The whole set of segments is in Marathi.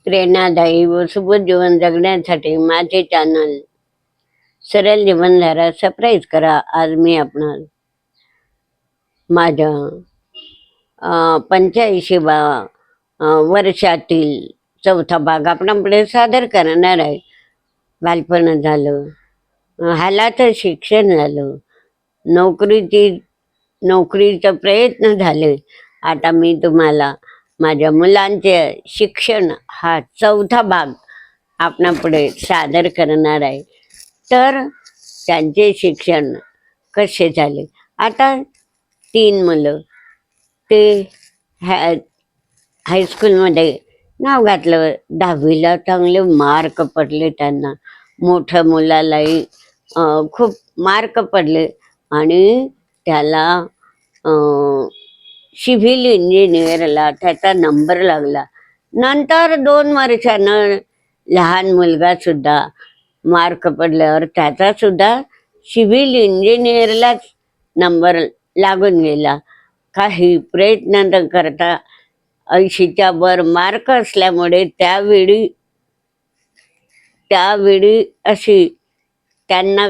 प्रेरणादायी व सुबोध जीवन जगण्यासाठी माझे चॅनल सरळ जीवनधारा सबस्क्राईब करा. आज मी आपणास माझ्या 85व्या वर्षातील चौथा भाग आपणापुढे सादर करणार आहे. बालपण झालं, हालाचं शिक्षण झालं, नोकरीचं प्रयत्न झाले. आता मी तुम्हाला माझ्या मुलांचे शिक्षण हा चौथा भाग आपणापुढे सादर करणार आहे. तर त्यांचे शिक्षण कसे झाले. आता 3 मुलं ते हायस्कूलमध्ये नाव घातलं. 10वीला चांगले मार्क पडले त्यांना. मोठ्या मुलालाही खूप मार्क पडले आणि त्याला सिव्हिल इंजिनियरला त्याचा नंबर लागला. नंतर 2 वर्षानं लहान मुलगा सुद्धा मार्क पडल्यावर त्याचा सुद्धा सिव्हिल इंजिनियरलाच नंबर लागून गेला. काही प्रयत्न न करता 80च्या वर मार्क असल्यामुळे त्यावेळी अशी त्यांना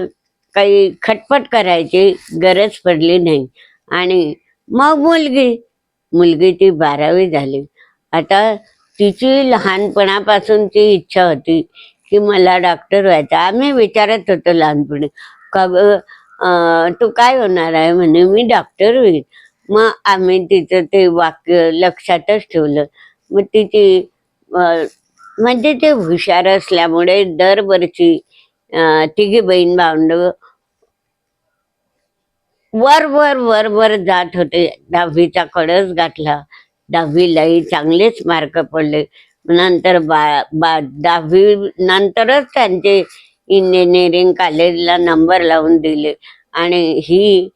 काही खटपट करायची गरज पडली नाही. आणि मग मुलगी ती 12वी झाली. आता तिची लहानपणापासूनची इच्छा होती की मला डॉक्टर व्हायचं. आम्ही विचारत होतो लहानपणी का तू काय होणार आहे. म्हणे मी डॉक्टर होईल. मग आम्ही तिचं ते वाक्य लक्षातच ठेवलं. मग तिची म्हणजे ते हुशार असल्यामुळे दरवर्षी तिघी बहीण भावंड वर जात होते. 10वीचा कळस गाठला. 10वीलाही चांगलेच मार्क पडले. नंतर 10वी नंतरच त्यांचे इंजिनिअरिंग कॉलेजला नंबर लावून दिले. आणि ही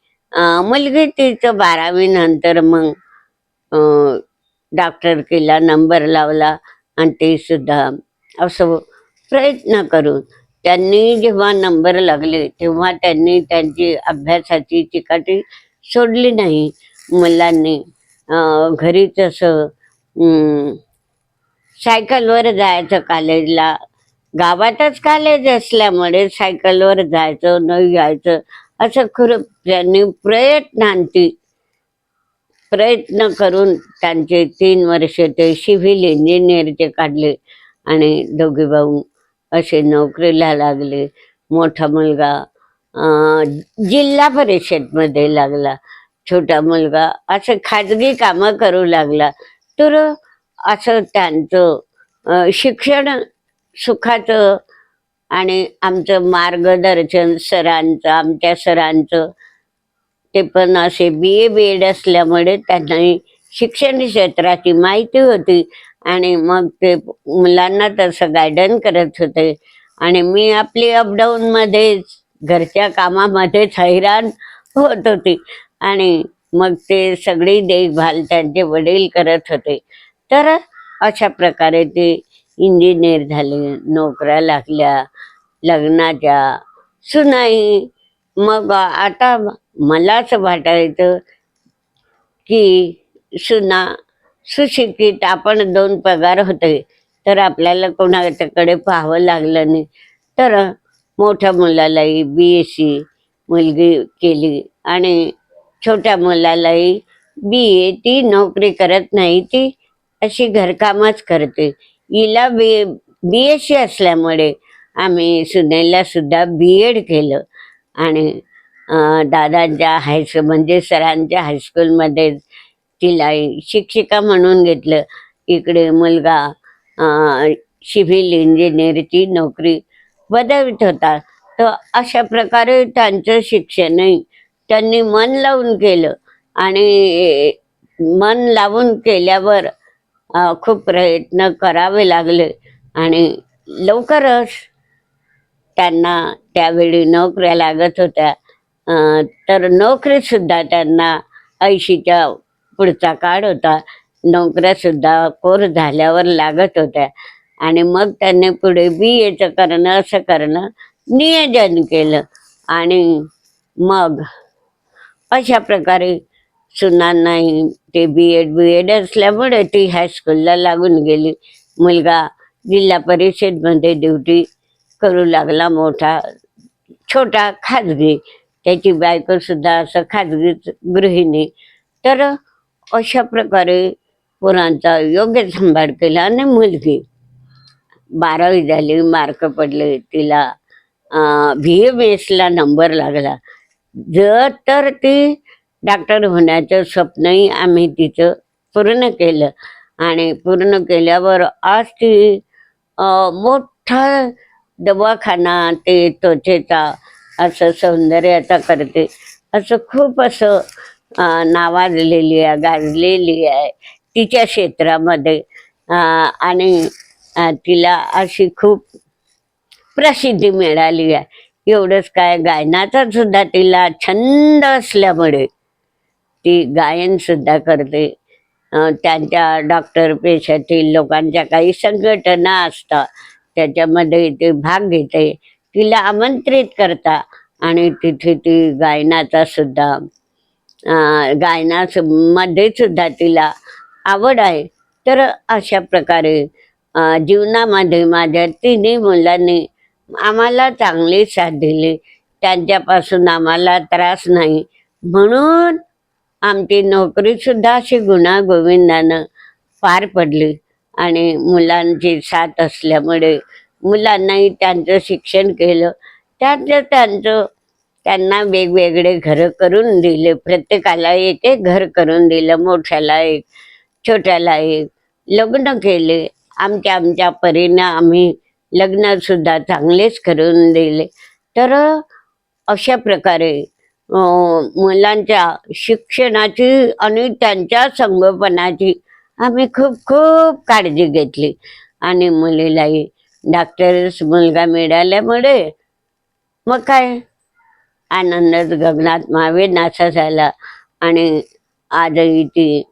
मुलगी तिचं 12वी नंतर मग डॉक्टरकीला नंबर लावला. आणि ते सुद्धा असं प्रयत्न करून त्यांनी जेव्हा नंबर लागले तेव्हा त्यांनी त्यांची अभ्यासाची चिकाटी सोडली नाही. मुलांनी घरीच असं सायकलवर जायचं कॉलेजला. गावातच कॉलेज असल्यामुळे सायकलवर जायचं न यायचं असं खरं त्यांनी प्रयत्न करून त्यांचे 3 वर्ष ते सिव्हिल इंजिनियरचे काढले. आणि दोघे भाऊ असे नोकरीला लागले. मोठा मुलगा जिल्हा परिषदमध्ये लागला. छोटा मुलगा असं खाजगी कामं करू लागला. तर असं त्यांचं शिक्षण सुखाचं आणि आमचं मार्गदर्शन आमच्या सरांचं ते पण असे BA असल्यामुळे त्यांना शिक्षण क्षेत्राची माहिती होती. आणि मग ते मुलांना तसं गायडन करत होते. आणि मी आपली अपडाऊन मध्ये घरच्या कामामध्येच हैराण होत होती. आणि मग ते सगळी देखभाल त्यांचे वडील करत होते. तर अशा प्रकारे ते इंजिनियर झाले. नोकऱ्या लागल्या, लग्नाच्या सुनाई. मग आता मला असं वाटायचं की सुशिक्षित आपण 2 पगार होते तर आपल्याला कोणाच्याकडे पाहावं लागलं नाही. तर मोठ्या मुलालाही BSc मुलगी केली आणि छोट्या मुलालाही BA. ती नोकरी करत नाही, ती अशी घरकामच करते. हिला BSc असल्यामुळे आम्ही सुनेला सुद्धा B.Ed केलं. आणि दादांच्या म्हणजे सरांच्या हायस्कूलमध्ये तिला शिक्षिका म्हणून घेतलं. इकडे मुलगा सिव्हिल इंजिनियरची नोकरी बजावत होता. तर अशा प्रकारे त्यांचं शिक्षणही त्यांनी मन लावून केलं. आणि मन लावून केल्यावर खूप प्रयत्न करावे लागले. आणि लवकरच त्यांना त्यावेळी नोकऱ्या लागत होत्या. तर नोकरी सुद्धा त्यांना 80च्या पुढचा काळ होता. नोकऱ्या सुद्धा कोर्स झाल्यावर लागत होत्या. आणि मग त्यांनी पुढे BA करणं असं करणं नियोजन केलं. आणि मग अशा प्रकारे सुनांनाही ते BEd असल्यामुळे ती हायस्कूलला लागून गेली. मुलगा जिल्हा परिषदमध्ये ड्युटी करू लागला, मोठा छोटा खाजगी, त्याची बायको सुद्धा असं खाजगीच गृहिणी. तर अशा प्रकारे पोरांचा योग्य सांभाळ केला. आणि मुलगी 12वी झाली, मार्क पडले तिला, VMSला नंबर लागला. जर तर ती डॉक्टर होण्याचं स्वप्नही आम्ही तिचं पूर्ण केलं. आणि पूर्ण केल्यावर आज ती मोठा दवाखाना, ते त्वचेचा असं सौंदर्याचा करते. असं खूप असं नावाजलेली आहे, गाजलेली आहे तिच्या क्षेत्रामध्ये. आणि तिला अशी खूप प्रसिद्धी मिळाली आहे. एवढंच काय, गायनाचा सुद्धा तिला छंद असल्यामुळे ती गायन सुद्धा करते. त्यांच्या डॉक्टर पेशातील लोकांच्या काही संघटना असतात, त्याच्यामध्ये ते भाग घेते. तिला आमंत्रित करता आणि तिथे ती गायनाचा सुद्धा गायनास मध्ये सुद्धा तिला आवड आहे. तर अशा प्रकारे जीवनामध्ये माझ्या तिन्ही मुलांनी आम्हाला चांगली साथ दिली. त्यांच्यापासून आम्हाला त्रास नाही, म्हणून आमची नोकरी सुद्धा अशी गुण्यागोविंदानं पार पडली. आणि मुलांची साथ असल्यामुळे मुलांनाही त्यांचं शिक्षण केलं. त्यांना वेगवेगळे घरं करून दिले, प्रत्येकाला एक एक घर करून दिलं, मोठ्याला एक, छोट्याला एक. लग्न केले, आमच्या आमच्या परीने आम्ही लग्न सुद्धा चांगलेच करून दिले. तर अशा प्रकारे मुलांच्या शिक्षणाची आणि त्यांच्या संगोपनाची आम्ही खूप खूप काळजी घेतली. आणि मुलीलाही डॉक्टरच मुलगा मिळाल्यामुळे मग काय, आनंदच गगनात मावे नासा झाला. आणि आजही ती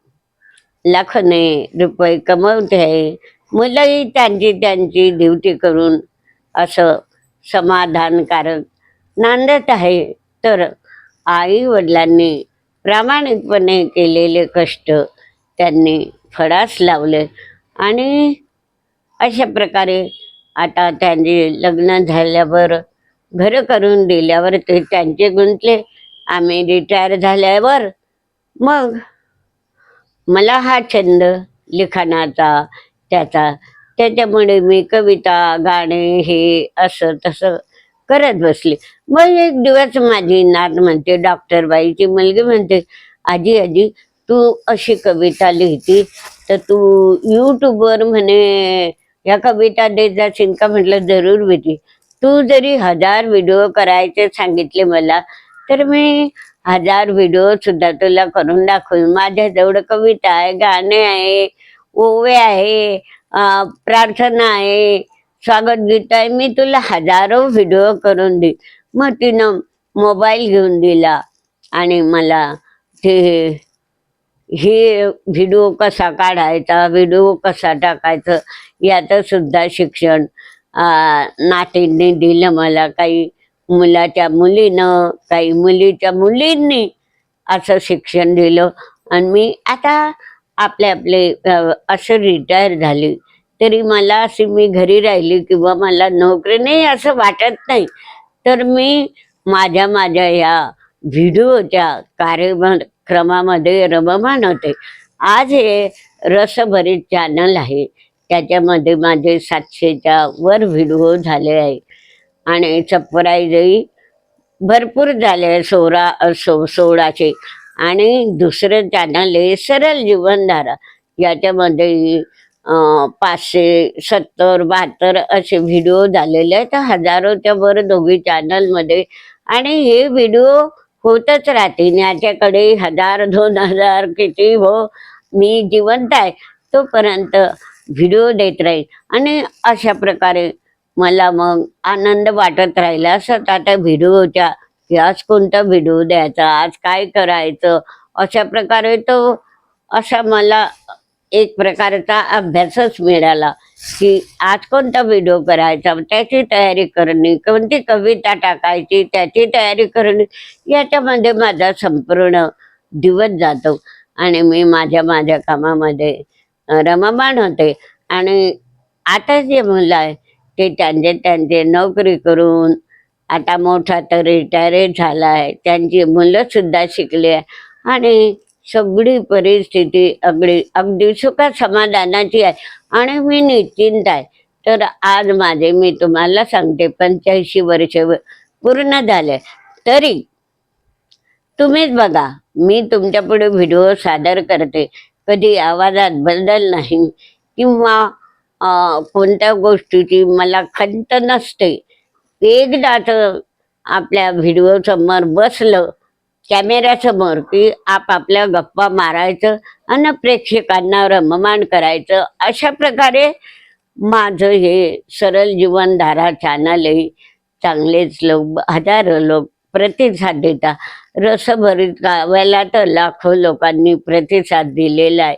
लाखोने रुपये कमवते आहे. मुलंही त्यांची त्यांची ड्युटी करून असं समाधानकारक नांदत आहे. तर आई वडिलांनी प्रामाणिकपणे केलेले कष्ट त्यांनी फळास लावले. आणि अशा प्रकारे आता त्यांचे लग्न झाल्यावर, घरं करून दिल्यावर ते त्यांचे गुंतले. आम्ही रिटायर झाल्यावर मग मला हा छंद लिखाणाचा, त्याच्यामुळे मी कविता, गाणे हे असं तसं करत बसले. मग एक दिवस माझी नात म्हणते, डॉक्टर बाईची मुलगी म्हणते, आजी आजी तू अशी कविता लिहिती तर तू यूट्यूबवर म्हणे या कविता देत जाशील का? म्हटलं जरूर बेटी, तू जरी 1000 व्हिडिओ करायचे सांगितले मला तर मी 1000 व्हिडिओ सुद्धा तुला करून दाखवेन. माझ्याजवळ कविता आहे, गाणे आहे, ओवे आहे, प्रार्थना आहे, स्वागत गीत आहे, मी तुला हजारो व्हिडिओ करून देईन. मग तिनं मोबाईल घेऊन दिला आणि मला ते हे व्हिडिओ कसा काढायचा, व्हिडिओ कसा टाकायचं याचं सुद्धा शिक्षण नातींनी दिलं मला. काही मुलाच्या मुलीनं, काही मुलीच्या मुलींनी असं शिक्षण दिलं. आणि मी आता आपले असं रिटायर झाली तरी मला अशी, मी घरी राहिली किंवा मला नोकरी नाही असं वाटत नाही. तर मी माझ्या या व्हिडिओच्या कार्यक्रमामध्ये रममाण होते. आज हे रसभरीत चॅनल आहे, त्याच्यामध्ये माझे 700च्या वर व्हिडिओ झाले आहे. आणि सबस्क्राईबही भरपूर झाले, 1600. आणि दुसरं चॅनल आहे सरळ जीवनधारा, याच्यामध्ये 570-72 असे व्हिडिओ झालेले आहेत, हजारोच्या वर दोघी चॅनलमध्ये. आणि हे व्हिडिओ होतच राहतील, याच्याकडे 1000-2000 किती हो, मी जिवंत आहे तोपर्यंत व्हिडिओ देत राहील. आणि अशा प्रकारे मला मग आनंद वाटत राहिला. असं आता व्हिडिओच्या, की आज कोणता व्हिडिओ द्यायचा, आज काय करायचं, अशा प्रकारे तो असा मला एक प्रकारचा अभ्यासच मिळाला, की आज कोणता व्हिडिओ करायचा, त्याची तयारी करणे, कोणती कविता टाकायची त्याची तयारी करणे, याच्यामध्ये माझा संपूर्ण दिवस जातो. आणि मी माझ्या कामामध्ये रममाण होते. आणि आता जे मुलं आहे ते त्यांचे त्यांचे नोकरी करून आता मोठा तर रिटायर झालाय, त्यांची मुलं सुद्धा शिकली आहे आणि सगळी परिस्थिती अगदी अगदी सुख समाधानाची आहे आणि मी निश्चिंत आहे. तर आज माझे मी तुम्हाला सांगते 85 वर्ष पूर्ण झाले. तरी तुम्हीच बघा, मी तुमच्या पुढे व्हिडिओ सादर करते, कधी आवाजात बदल नाही किंवा कोणत्या गोष्टीची मला खंत नसते. एकदाच आपल्या व्हिडिओ समोर बसलं कॅमेऱ्यासमोर की आपापल्या गप्पा मारायचं आणि प्रेक्षकांना रममाण करायचं. अशा प्रकारे माझं हे सरळ जीवनधारा चॅनल आहे. चांगलेच लोक, हजारो लोक प्रतिसाद देतात. रसभरीत गावाला तर लाखो लोकांनी प्रतिसाद दिलेला आहे.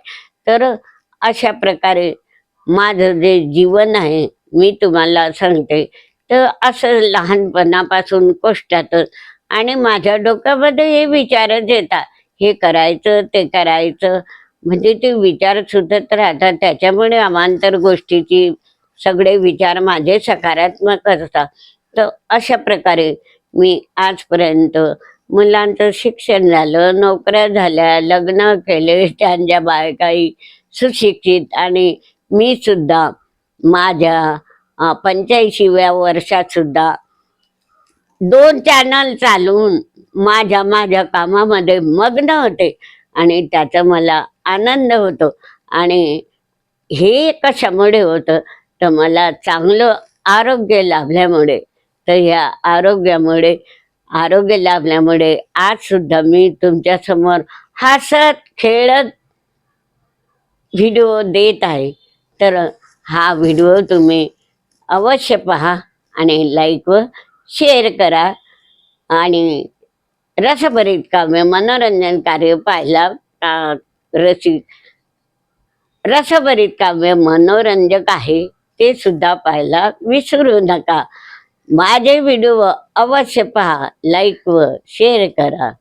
तर अशा प्रकारे माझं जे जीवन आहे मी तुम्हाला सांगते. तर असं लहानपणापासून कष्टातच आणि माझ्या डोक्यामध्ये हे विचारच येतात, हे करायचं ते करायचं, म्हणजे ते विचार सुचत राहतात. त्याच्यामुळे अवांतर गोष्टीची सगळे विचार माझे सकारात्मक असतात. तर अशा प्रकारे मी आजपर्यंत मुलांचं शिक्षण झालं, नोकऱ्या झाल्या, लग्न केले, त्यांच्या बायकाही सुशिक्षित आणि मी सुद्धा माझ्या 85व्या वर्षात सुद्धा 2 चॅनल चालवून माझ्या माझ्या कामामध्ये मग्न होते आणि त्याचा मला आनंद होतो. आणि हे कशामुळे होतं, तर मला चांगलं आरोग्य लाभल्यामुळे. तर ह्या आरोग्य लाभल्यामुळे आज सुद्धा मी तुमच्या समोर हसत खेळत व्हिडिओ देत आहे. तर हा व्हिडिओ तुम्ही अवश्य पहा आणि लाईक व शेअर करा. आणि रसभरीत काव्य मनोरंजन कार्य पाहायला रसिक रसभरीत काव्य मनोरंजक आहे, ते सुद्धा पाहायला विसरू नका. माझे व्हिडिओ अवश्य पहा, लाईक व शेअर करा.